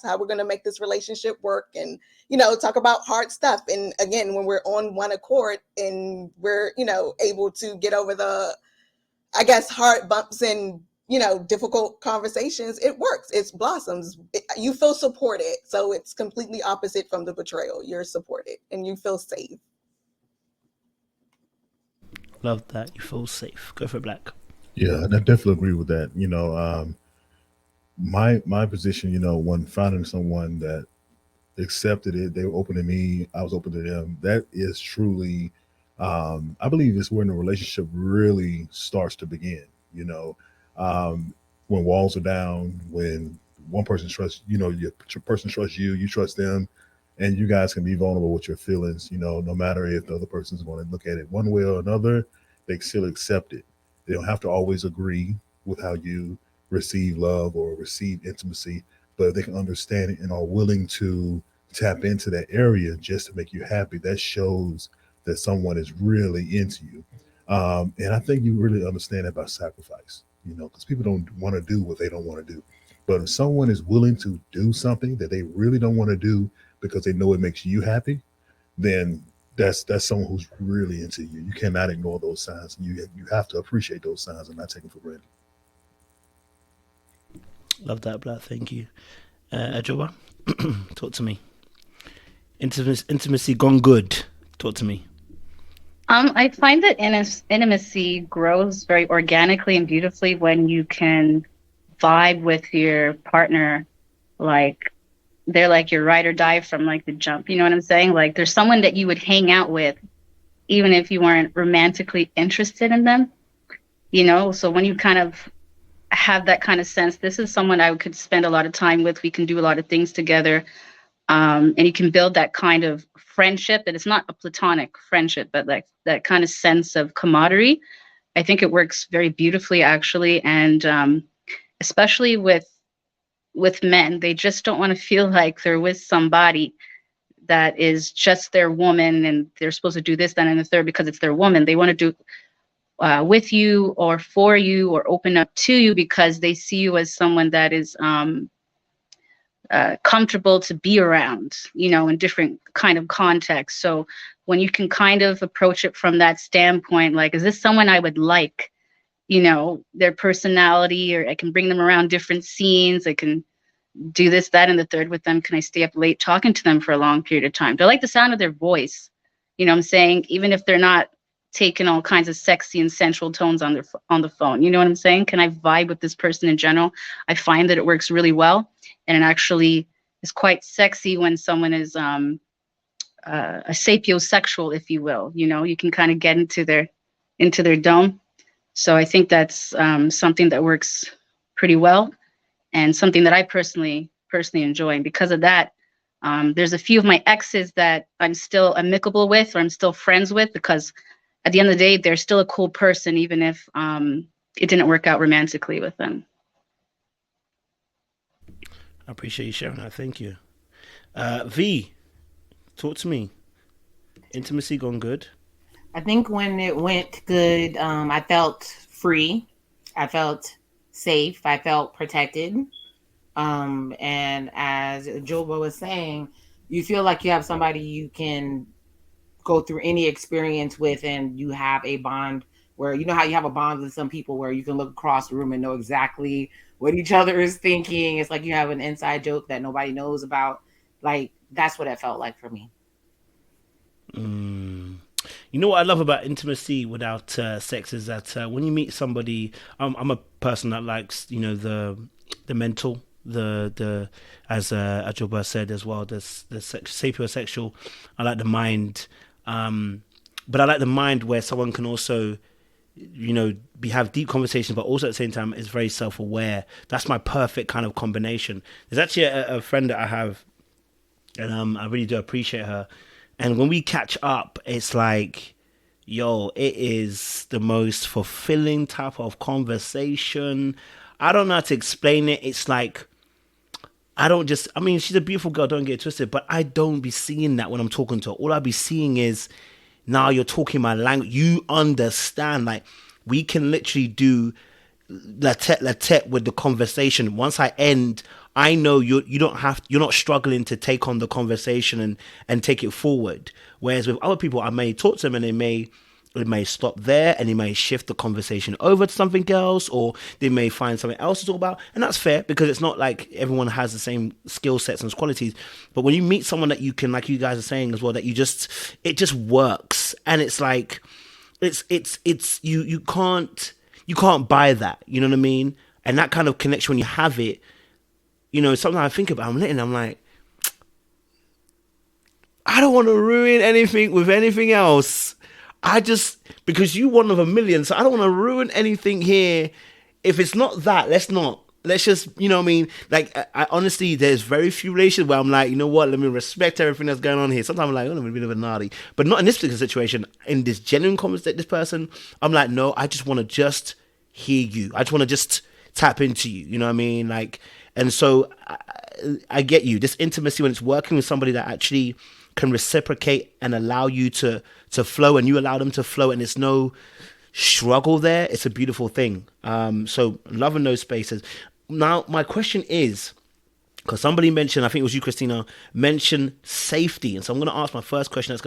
how we're going to make this relationship work, and talk about hard stuff. And again, when we're on one accord and we're able to get over the, I guess, hard bumps and difficult conversations, it works. It blossoms. You feel supported. So it's completely opposite from the betrayal. You're supported and you feel safe. Love that. You feel safe. Go for Black. Yeah, I definitely agree with that. My position, when finding someone that accepted it, they were open to me, I was open to them. That is truly, I believe, it's when the relationship really starts to begin. Um, when walls are down, when one person trusts, your person trusts you, you trust them, and you guys can be vulnerable with your feelings. No matter if the other person's going to look at it one way or another, they still accept it. They don't have to always agree with how you receive love or receive intimacy, but if they can understand it and are willing to tap into that area just to make you happy, that shows that someone is really into you. And I think you really understand about sacrifice, because people don't want to do what they don't want to do. But if someone is willing to do something that they really don't want to do because they know it makes you happy, then that's someone who's really into you. You cannot ignore those signs. You have to appreciate those signs and not take them for granted. Love that, Black. Thank you. Ajoba, talk to me. Intimacy gone good. Talk to me. I find that intimacy grows very organically and beautifully when you can vibe with your partner, like they're like your ride or die from like the jump. You know what I'm saying? Like there's someone that you would hang out with, even if you weren't romantically interested in them. So when you kind of have that kind of sense, this is someone I could spend a lot of time with. We can do a lot of things together. And you can build that kind of friendship, that it's not a platonic friendship, but like that kind of sense of camaraderie. I think it works very beautifully, actually. And especially with men, they just don't want to feel like they're with somebody that is just their woman and they're supposed to do this, then, and the third because it's their woman. They want to do with you or for you or open up to you because they see you as someone that is comfortable to be around, in different kind of contexts. So when you can kind of approach it from that standpoint, like, is this someone I would like, their personality, or I can bring them around different scenes. I can do this, that, and the third with them. Can I stay up late talking to them for a long period of time? Do I like the sound of their voice? What I'm saying? Even if they're not taking all kinds of sexy and sensual tones on the phone. You know what I'm saying? Can I vibe with this person in general? I find that it works really well. And it actually is quite sexy when someone is a sapiosexual, if you will. You can kind of get into their dome. So I think that's something that works pretty well, and something that I personally enjoy. And because of that, there's a few of my exes that I'm still amicable with, or I'm still friends with, because at the end of the day, they're still a cool person, even if it didn't work out romantically with them. I appreciate you sharing that. Thank you. V, talk to me. Intimacy gone good? I think when it went good, I felt free. I felt safe. I felt protected. And as Joba was saying, you feel like you have somebody you can go through any experience with, and you have a bond where, how you have a bond with some people where you can look across the room and know exactly what each other is thinking. It's like you have an inside joke that nobody knows about. Like, that's what it felt like for me. You know what I love about intimacy without sex is that when you meet somebody, I'm a person that likes, the mental, the as Ajoba said as well, the sapiosexual. I like the mind, but I like the mind where someone can also, have deep conversations, but also at the same time is very self-aware. That's my perfect kind of combination. There's actually a friend that I have, and I really do appreciate her. And when we catch up, it's like, it is the most fulfilling type of conversation. I don't know how to explain it. It's like, she's a beautiful girl, don't get it twisted, but I don't be seeing that when I'm talking to her. All I be seeing is, now you're talking my language. You understand. Like, we can literally do la tete with the conversation. Once I end, I know you're not struggling to take on the conversation and take it forward. Whereas with other people, I may talk to them and it may stop there, and they may shift the conversation over to something else, or they may find something else to talk about. And that's fair, because it's not like everyone has the same skill sets and qualities. But when you meet someone that you can, like you guys are saying as well, that it just works. And it's like, you can't buy that. You know what I mean? And that kind of connection, when you have it, something I think about, I'm like, I don't want to ruin anything with anything else. Because you one of a million, so I don't want to ruin anything here. If it's not that, let's just, you know what I mean? Like, I honestly, there's very few relations where I'm like, you know what, let me respect everything that's going on here. Sometimes I'm like, oh, I'm a bit of a naughty. But not in this particular situation. In this genuine conversation, this person, I'm like, no, I just want to just hear you. I just want to just tap into you. You know what I mean? Like, and so I get you. This intimacy, when it's working with somebody that actually can reciprocate and allow you to flow, and you allow them to flow, and there's no struggle there, it's a beautiful thing. So loving those spaces. Now, my question is, because somebody mentioned, I think it was you, Christina, mentioned safety. And so I'm going to ask my first question. That's